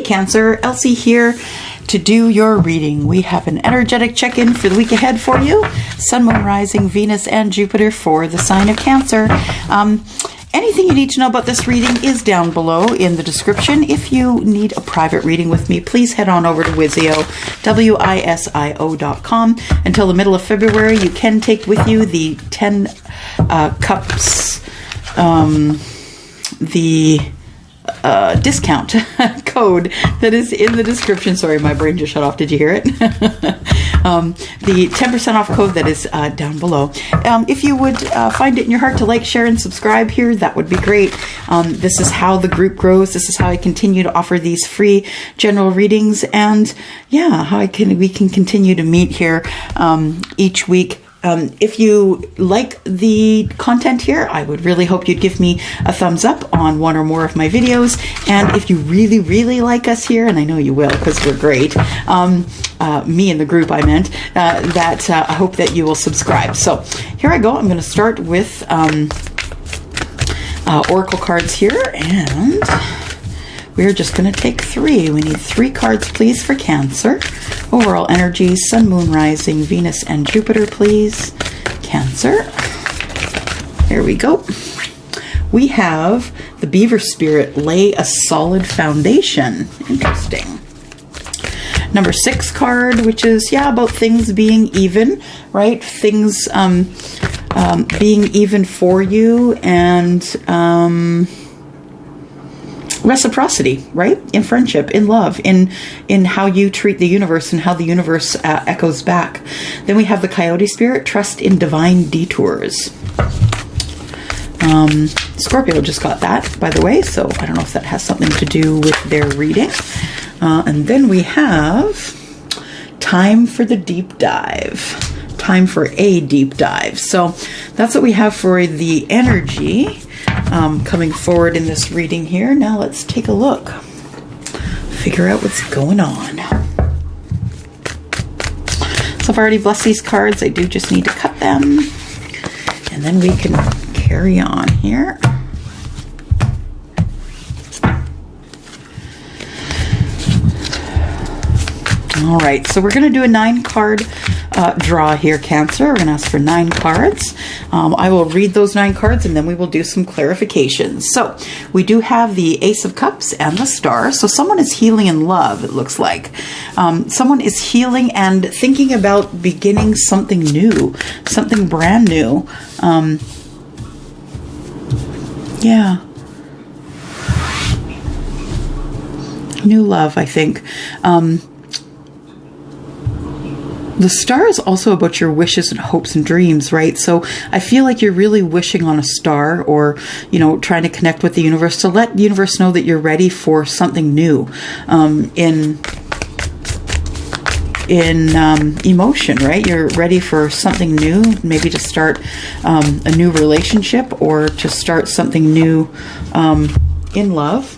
Cancer. Elsie here to do your reading. We have an energetic check-in for the week ahead for you. Sun, Moon, Rising, Venus, and Jupiter for the sign of Cancer. Anything you need to know about this reading is down below in the description. If you need a private reading with me, please head on over to WISIO, WISIO.com. Until the middle of February, you can take with you the 10 cups, the discount code that is in the description. Sorry, my brain just shut off. Did you hear it? The 10% off code that is down below. If you would find it in your heart to like, share, and subscribe here, that would be great. This is how the group grows. This is how I continue to offer these free general readings, and yeah, how we can continue to meet here each week. If you like the content here, I would really hope you'd give me a thumbs up on one or more of my videos. And if you really, really like us here, and I know you will because we're great, me and the group I meant, I hope that you will subscribe. So here I go. I'm going to start with Oracle cards here, and we're just going to take 3. We need 3 cards, please, for Cancer. Overall energy, Sun, Moon, Rising, Venus, and Jupiter, please. Cancer. Here we go. We have the Beaver Spirit, lay a solid foundation. Interesting. Number 6 card, which is, yeah, about things being even, right? Things being even for you, and reciprocity, right? In friendship, in love, in how you treat the universe and how the universe echoes back. Then we have the Coyote Spirit, trust in divine detours. Scorpio just got that, by the way, so I don't know if that has something to do with their reading. And then we have time for the deep dive. Time for a deep dive. So that's what we have for the energy coming forward in this reading here. Now let's take a look. Figure out what's going on. So I've already blessed these cards. I do just need to cut them. And then we can carry on here. All right, so we're going to do a 9-card draw here, Cancer. We're going to ask for 9 cards. I will read those 9 cards, and then we will do some clarifications. So we do have the Ace of Cups and the Star. So someone is healing in love, it looks like. Someone is healing and thinking about beginning something new, something brand new. Yeah. New love, I think. The Star is also about your wishes and hopes and dreams, right? So I feel like you're really wishing on a star, or, you know, trying to connect with the universe to let the universe know that you're ready for something new in emotion, right? You're ready for something new, maybe to start a new relationship, or to start something new in love.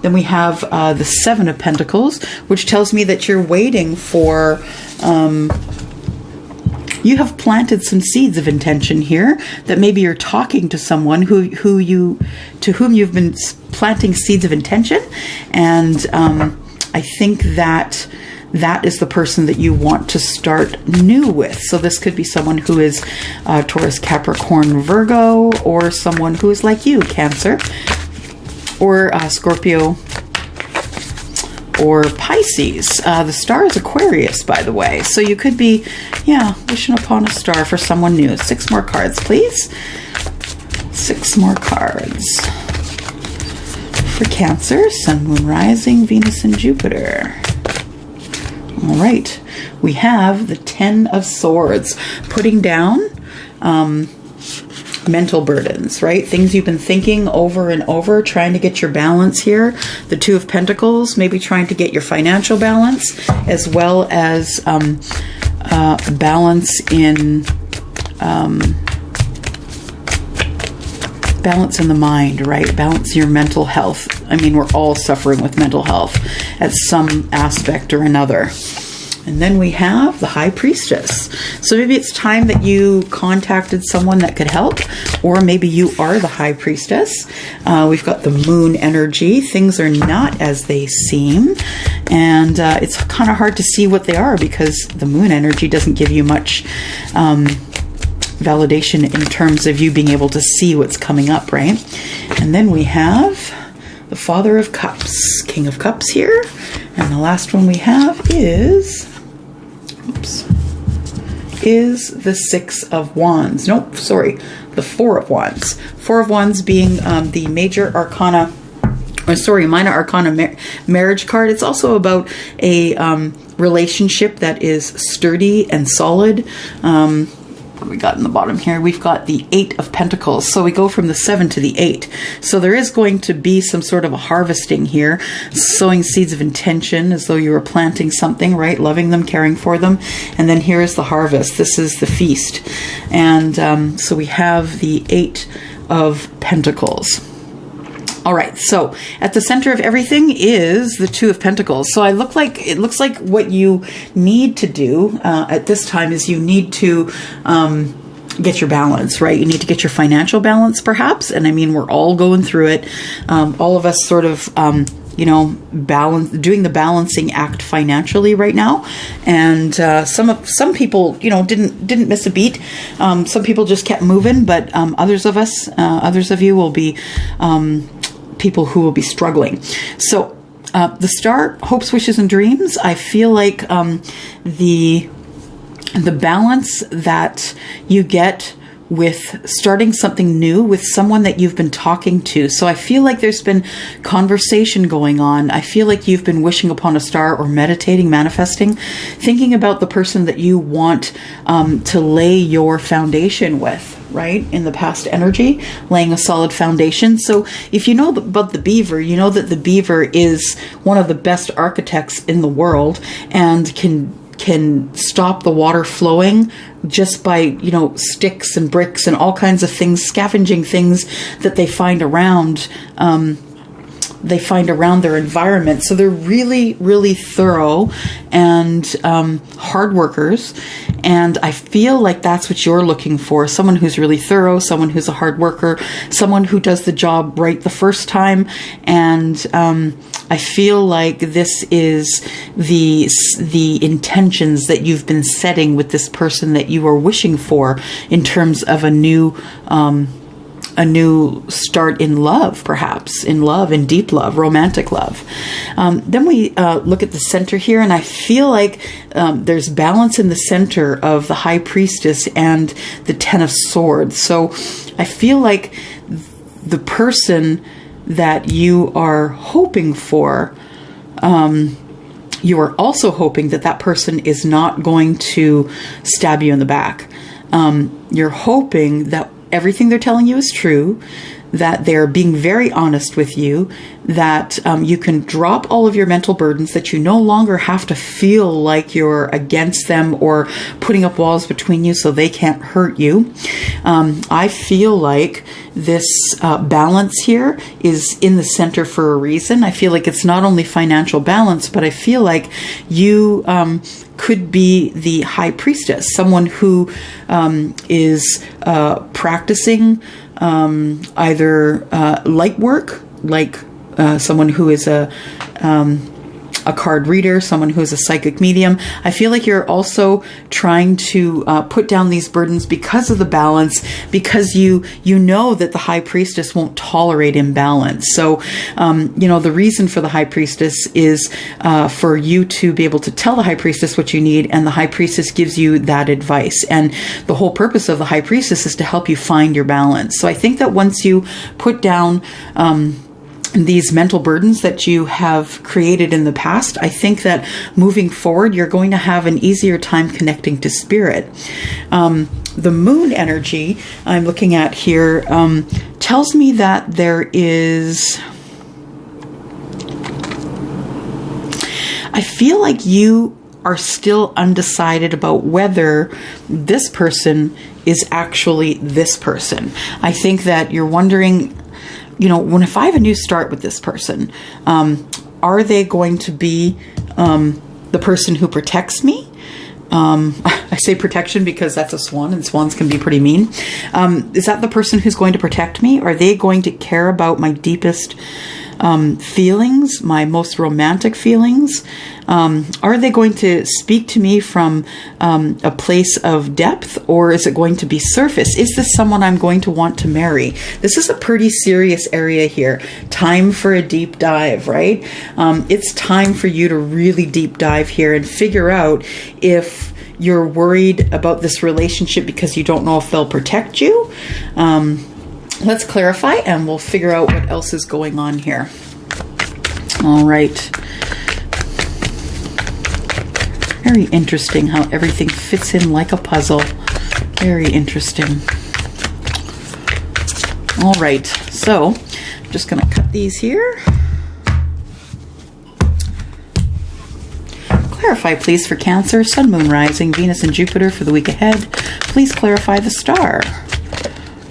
Then we have the 7 of Pentacles, which tells me that you're waiting for, you have planted some seeds of intention here, that maybe you're talking to someone to whom you've been planting seeds of intention. And I think that is the person that you want to start new with. So this could be someone who is Taurus, Capricorn, Virgo, or someone who is like you, Cancer, or Scorpio, or Pisces. The Star is Aquarius, by the way. So you could be, yeah, wishing upon a star for someone new. 6 more cards, please. 6 more cards for Cancer, Sun, Moon, Rising, Venus, and Jupiter. All right. We have the 10 of Swords, putting down mental burdens, right? Things you've been thinking over and over, trying to get your balance here. The 2 of Pentacles, maybe trying to get your financial balance, as well as balance in the mind, right? Balance your mental health. I mean, we're all suffering with mental health at some aspect or another. And then we have the High Priestess. So maybe it's time that you contacted someone that could help, or maybe you are the High Priestess. We've got the Moon energy. Things are not as they seem. And it's kind of hard to see what they are because the Moon energy doesn't give you much validation in terms of you being able to see what's coming up, right? And then we have the Father of Cups, King of Cups here. And the last one we have is the Six of Wands. Nope, sorry, the Four of Wands. Four of Wands being the major arcana, or sorry, minor arcana marriage card. It's also about a relationship that is sturdy and solid. What we got in the bottom here? We've got the Eight of Pentacles. So we go from the 7 to the 8. So there is going to be some sort of a harvesting here, sowing seeds of intention as though you were planting something, right? Loving them, caring for them. And then here is the harvest. This is the feast. And so we have the Eight of Pentacles. All right, so at the center of everything is the Two of Pentacles. So it looks like what you need to do at this time is you need to get your balance, right? You need to get your financial balance, perhaps. And I mean, we're all going through it. All of us sort of, doing the balancing act financially right now. And some people, didn't miss a beat. Some people just kept moving, but others of you will be people who will be struggling. So the star, hopes, wishes, and dreams. I feel like the balance that you get with starting something new with someone that you've been talking to. So I feel like there's been conversation going on. I feel like you've been wishing upon a star or meditating, manifesting, thinking about the person that you want to lay your foundation with, right? In the past energy, laying a solid foundation. So if you know about the beaver, you know that the beaver is one of the best architects in the world and can stop the water flowing just by, sticks and bricks and all kinds of things, scavenging things that they find around their environment. So they're really, really thorough and hard workers. And I feel like that's what you're looking for. Someone who's really thorough, someone who's a hard worker, someone who does the job right the first time. And I feel like this is the intentions that you've been setting with this person that you are wishing for in terms of a new start in love, perhaps in deep love, romantic love. Then we look at the center here, and I feel like there's balance in the center of the High Priestess and the Ten of Swords. So I feel like the person that you are hoping for, you are also hoping that person is not going to stab you in the back. You're hoping that everything they're telling you is true, that they're being very honest with you, that you can drop all of your mental burdens, that you no longer have to feel like you're against them or putting up walls between you so they can't hurt you. I feel like this balance here is in the center for a reason. I feel like it's not only financial balance, but I feel like you could be the High Priestess, someone who is practicing either light work, like someone who is a card reader, someone who is a psychic medium. I feel like you're also trying to put down these burdens because of the balance, because you know that the High Priestess won't tolerate imbalance. So, the reason for the High Priestess is for you to be able to tell the High Priestess what you need, and the High Priestess gives you that advice. And the whole purpose of the High Priestess is to help you find your balance. So I think that once you put down these mental burdens that you have created in the past, I think that moving forward, you're going to have an easier time connecting to spirit. The moon energy I'm looking at here tells me that there is... I feel like you are still undecided about whether this person is actually this person. I think that you're wondering, if I have a new start with this person, are they going to be the person who protects me. I say protection because that's a swan, and swans can be pretty mean. Is that the person who's going to protect me? Are they going to care about my deepest feelings, my most romantic feelings? Are they going to speak to me from a place of depth, or is it going to be surface? Is this someone I'm going to want to marry? This is a pretty serious area here. Time for a deep dive, right? It's time for you to really deep dive here and figure out if you're worried about this relationship because you don't know if they'll protect you. Let's clarify, and we'll figure out what else is going on here. All right. Very interesting how everything fits in like a puzzle. Very interesting. All right. So I'm just going to cut these here. Clarify, please, for Cancer, Sun, Moon, Rising, Venus, and Jupiter for the week ahead. Please clarify the star.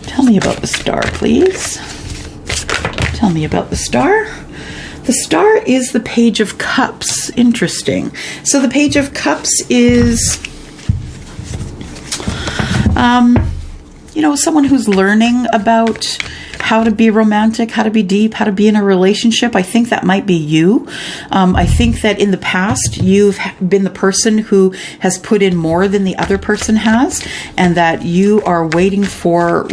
Tell me about the star, please. Tell me about the star. The star is the Page of Cups. Interesting. So the Page of Cups is, you know, someone who's learning about how to be romantic, how to be deep, how to be in a relationship. I think that might be you. I think that in the past, you've been the person who has put in more than the other person has, and that you are waiting for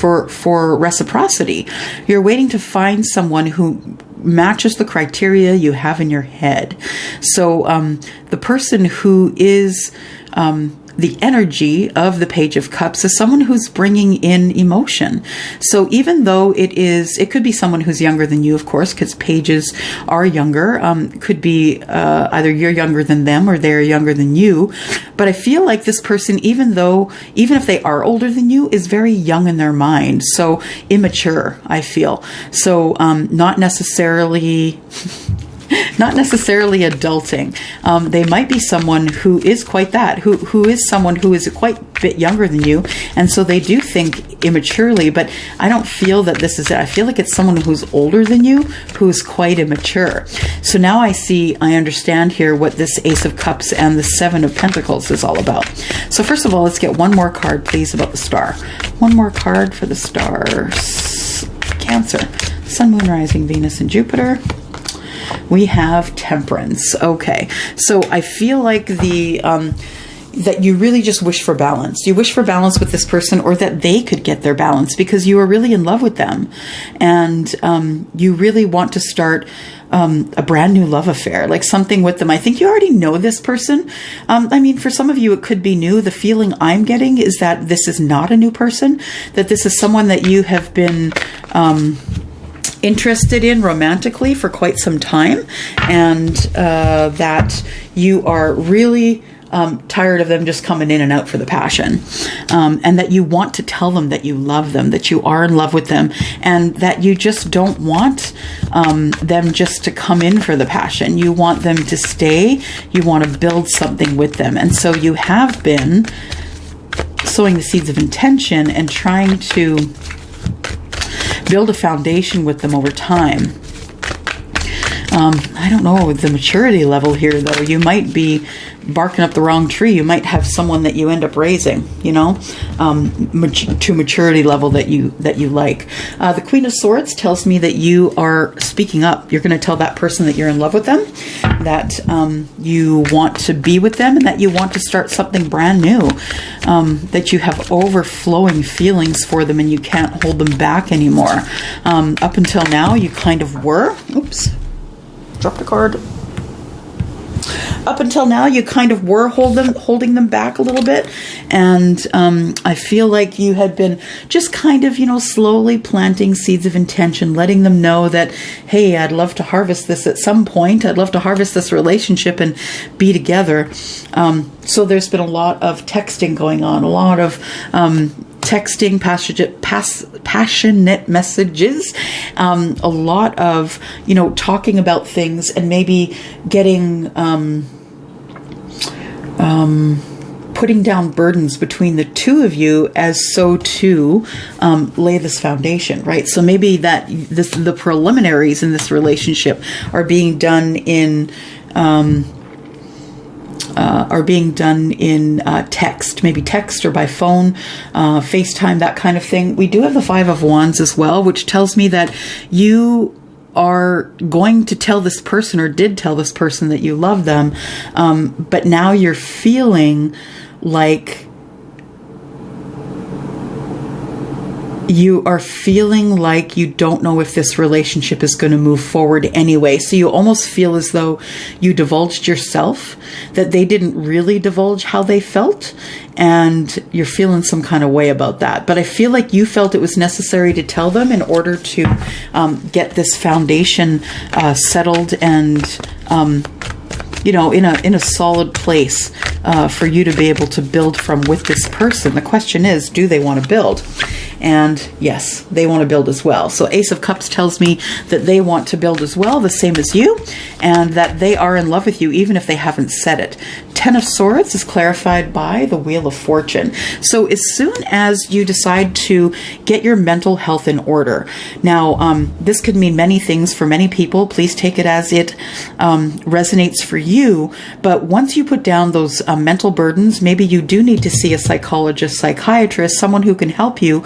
reciprocity. You're waiting to find someone who matches the criteria you have in your head. So the person who is the energy of the Page of Cups is someone who's bringing in emotion. So even though it could be someone who's younger than you, of course, because pages are younger. Could be either you're younger than them or they're younger than you. But I feel like this person, even if they are older than you, is very young in their mind. So immature, I feel. So not necessarily adulting. They might be someone who is quite that, who is someone who is quite a bit younger than you, and so they do think immaturely, but I don't feel that this is it. I feel like it's someone who's older than you, who's quite immature. So now I understand here what this Ace of Cups and the Seven of Pentacles is all about. So first of all, let's get one more card, please, about the star. One more card for the stars. Cancer, Sun, Moon, Rising, Venus, and Jupiter. We have Temperance. Okay, so I feel like that you really just wish for balance. You wish for balance with this person, or that they could get their balance because you are really in love with them, and you really want to start a brand new love affair, like something with them. I think you already know this person. I mean, for some of you, it could be new. The feeling I'm getting is that this is not a new person, that this is someone that you have been interested in romantically for quite some time, and that you are really tired of them just coming in and out for the passion, and that you want to tell them that you love them, that you are in love with them, and that you just don't want them just to come in for the passion. You want them to stay. You want to build something with them. And so you have been sowing the seeds of intention and trying to build a foundation with them over time. I don't know the maturity level here, though. You might be barking up the wrong tree. You might have someone that you end up raising, you know, to maturity level that you like. The Queen of Swords tells me that you are speaking up. You're going to tell that person that you're in love with them, that you want to be with them, and that you want to start something brand new, that you have overflowing feelings for them and you can't hold them back anymore. Up until now, you kind of were. Oops. Dropped a card. Up until now, you kind of were holding them back a little bit. And I feel like you had been just kind of, you know, slowly planting seeds of intention, letting them know that, hey, I'd love to harvest this at some point. I'd love to harvest this relationship and be together. So there's been a lot of texting going on, a lot of texting, passionate messages, a lot of, you know, talking about things, and maybe getting, putting down burdens between the two of you as so to lay this foundation, right? So maybe that the preliminaries in this relationship are being done in are being done in text, maybe text or by phone, FaceTime, that kind of thing. We do have the Five of Wands as well, which tells me that you are going to tell this person, or did tell this person, that you love them, but now you're feeling like you don't know if this relationship is going to move forward anyway. So you almost feel as though you divulged yourself, that they didn't really divulge how they felt, and you're feeling some kind of way about that. But I feel like you felt it was necessary to tell them in order to get this foundation settled and you know, in a solid place for you to be able to build from with this person. The question is, do they want to build? And yes, they want to build as well. So Ace of Cups tells me that they want to build as well, the same as you, and that they are in love with you, even if they haven't said it. Ten of Swords is clarified by the Wheel of Fortune. So as soon as you decide to get your mental health in order, now this could mean many things for many people. Please take it as it resonates for you. But once you put down those mental burdens, maybe you do need to see a psychologist, psychiatrist, someone who can help you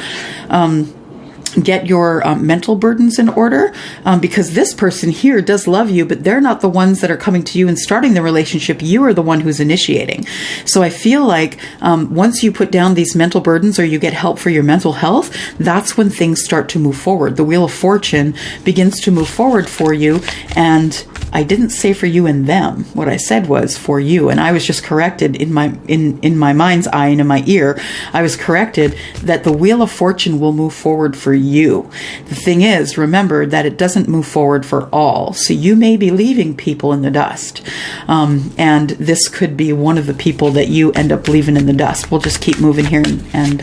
get your mental burdens in order, because this person here does love you, but they're not the ones that are coming to you and starting the relationship. You are the one who's initiating. So I feel like once you put down these mental burdens, or you get help for your mental health, that's when things start to move forward. The Wheel of Fortune begins to move forward for you. And I didn't say for you and them. What I said was for you. And I was just corrected in my mind's eye and in my ear. I was corrected that the Wheel of Fortune will move forward for you. The thing is, remember that it doesn't move forward for all. So you may be leaving people in the dust. And this could be one of the people that you end up leaving in the dust. We'll just keep moving here and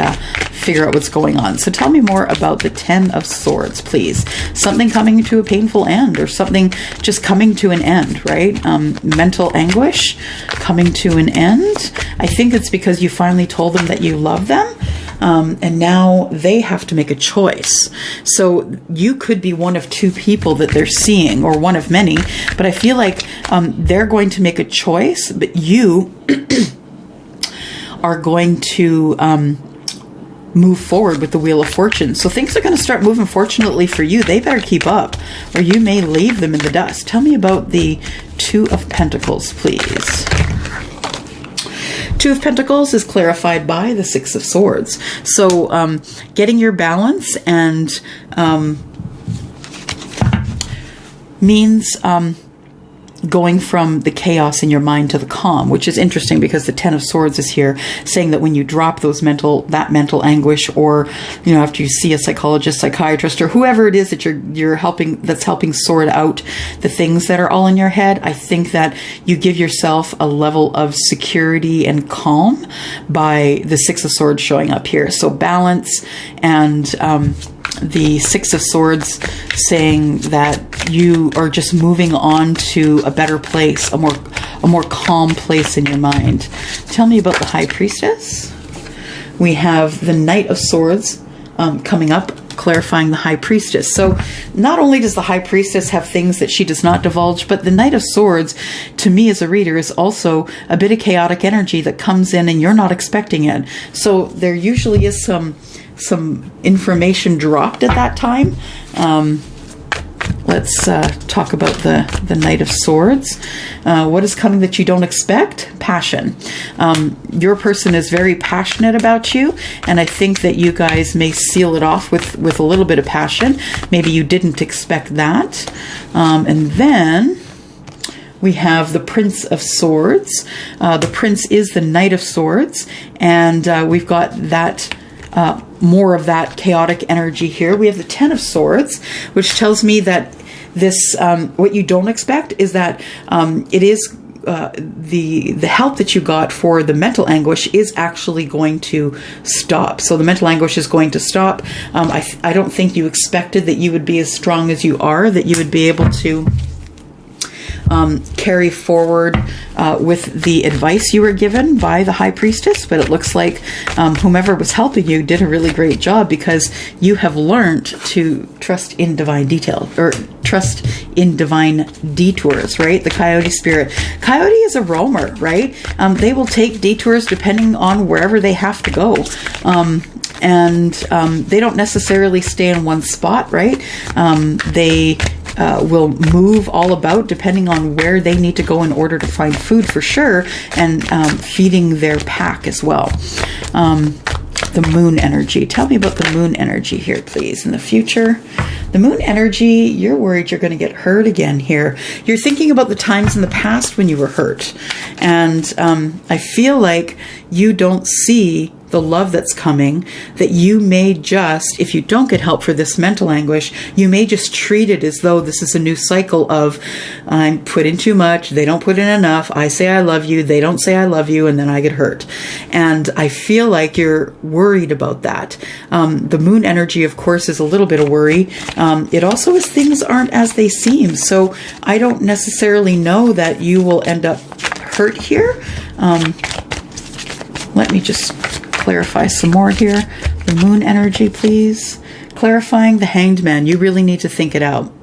figure out what's going on. So tell me more about the Ten of Swords, please. Something coming to a painful end, or something just coming to an end, right? Mental anguish coming to an end. I think it's because you finally told them that you love them. And now they have to make a choice. So you could be one of two people that they're seeing, or one of many, but I feel like they're going to make a choice, but you are going to move forward with the Wheel of Fortune. So things are going to start moving fortunately for you. They better keep up, or you may leave them in the dust. Tell me about the Two of Pentacles, please. Two of Pentacles is clarified by the Six of Swords. So getting your balance and means going from the chaos in your mind to the calm, which is interesting because the Ten of Swords is here saying that when you drop that mental anguish, or, you know, after you see a psychologist, psychiatrist, or whoever it is that you're helping, that's helping sort out the things that are all in your head, I think that you give yourself a level of security and calm by the Six of Swords showing up here. So balance, and the Six of Swords saying that you are just moving on to a better place, a more calm place in your mind. Tell me about the High Priestess. We have the Knight of Swords coming up, clarifying the High Priestess. So not only does the High Priestess have things that she does not divulge, but the Knight of Swords, to me as a reader, is also a bit of chaotic energy that comes in and you're not expecting it. So there usually is some information dropped at that time. Let's talk about the Knight of Swords. What is coming that you don't expect? Passion. Your person is very passionate about you, and I think that you guys may seal it off with a little bit of passion. Maybe you didn't expect that. And then we have the Prince of Swords. The Prince is the Knight of Swords, and we've got that more of that chaotic energy here. We have the Ten of Swords, which tells me that this, what you don't expect is that it is the help that you got for the mental anguish is actually going to stop. So the mental anguish is going to stop. I don't think you expected that you would be as strong as you are, that you would be able to carry forward with the advice you were given by the High Priestess, but it looks like whomever was helping you did a really great job, because you have learned to trust in divine detail, or trust in divine detours, right? The coyote spirit. Coyote is a roamer, right? They will take detours depending on wherever they have to go. And they don't necessarily stay in one spot, right? They will move all about depending on where they need to go in order to find food, for sure, and feeding their pack as well. The moon energy. Tell me about the moon energy here, please, in the future. The moon energy, you're worried you're going to get hurt again here. You're thinking about the times in the past when you were hurt. And I feel like you don't see the love that's coming, that you may just, if you don't get help for this mental anguish, you may just treat it as though this is a new cycle of, I'm put in too much, they don't put in enough, I say I love you, they don't say I love you, and then I get hurt. And I feel like you're worried about that. The moon energy, of course, is a little bit of worry. It also is things aren't as they seem. So I don't necessarily know that you will end up hurt here. Let me just clarify some more here. The moon energy, please. Clarifying the Hanged Man. You really need to think it out.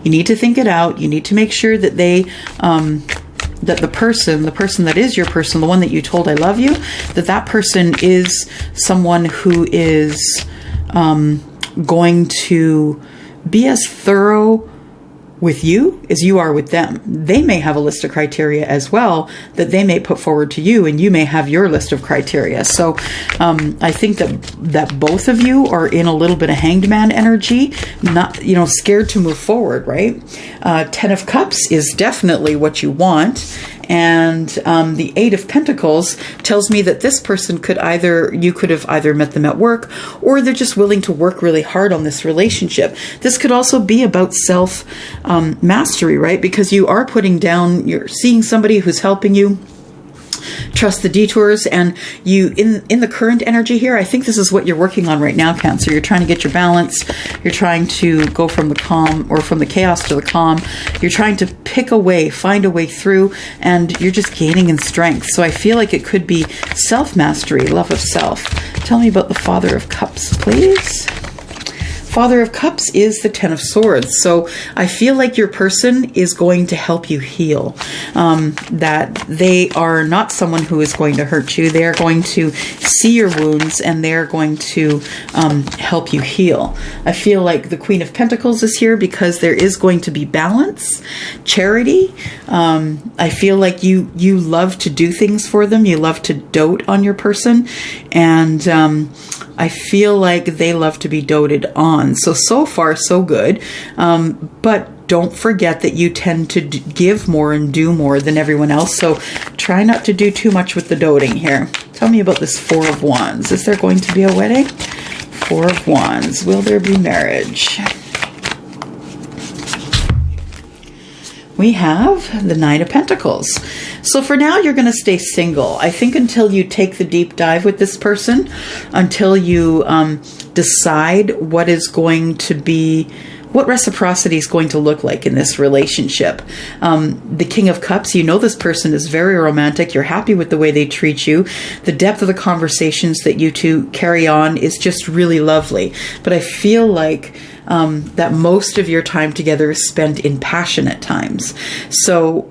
You need to think it out. You need to make sure that they, that the person that is your person, the one that you told I love you, that person is someone who is going to be as thorough with you as you are with them. They may have a list of criteria as well that they may put forward to you, and you may have your list of criteria. So I think that both of you are in a little bit of Hanged Man energy, not, scared to move forward, right? 10 of Cups is definitely what you want. And the 8 of Pentacles tells me that this person you could have either met them at work, or they're just willing to work really hard on this relationship. This could also be about self mastery, right? Because you are you're seeing somebody who's helping you. Trust the detours, and you in the current energy here, I think this is what you're working on right now, Cancer. You're trying to get your balance. You're trying to go from the calm, or from the chaos to the calm. You're trying to pick a way, find a way through, and you're just gaining in strength. So I feel like it could be self-mastery, love of self. Tell me about the Father of Cups, please. Father of Cups is the 10 of Swords. So I feel like your person is going to help you heal. That they are not someone who is going to hurt you. They are going to see your wounds, and they're going to help you heal. I feel like the Queen of Pentacles is here because there is going to be balance, charity. I feel like you love to do things for them. You love to dote on your person. And I feel like they love to be doted on. So far, so good. But don't forget that you tend to give more and do more than everyone else. So try not to do too much with the doting here. Tell me about this 4 of Wands. Is there going to be a wedding? 4 of Wands. Will there be marriage? We have the 9 of Pentacles. So for now, you're going to stay single. I think until you take the deep dive with this person, until you decide what reciprocity is going to look like in this relationship. The King of Cups, this person is very romantic. You're happy with the way they treat you. The depth of the conversations that you two carry on is just really lovely. But I feel like that most of your time together is spent in passionate times. So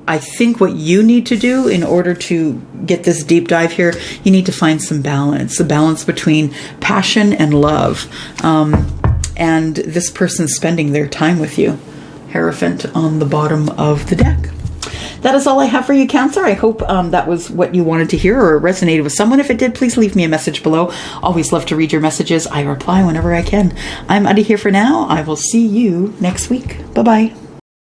I think what you need to do in order to get this deep dive here, you need to find some balance, a balance between passion and love. And this person spending their time with you. Hierophant on the bottom of the deck. That is all I have for you, Cancer. I hope that was what you wanted to hear or resonated with someone. If it did, please leave me a message below. Always love to read your messages. I reply whenever I can. I'm out of here for now. I will see you next week. Bye-bye.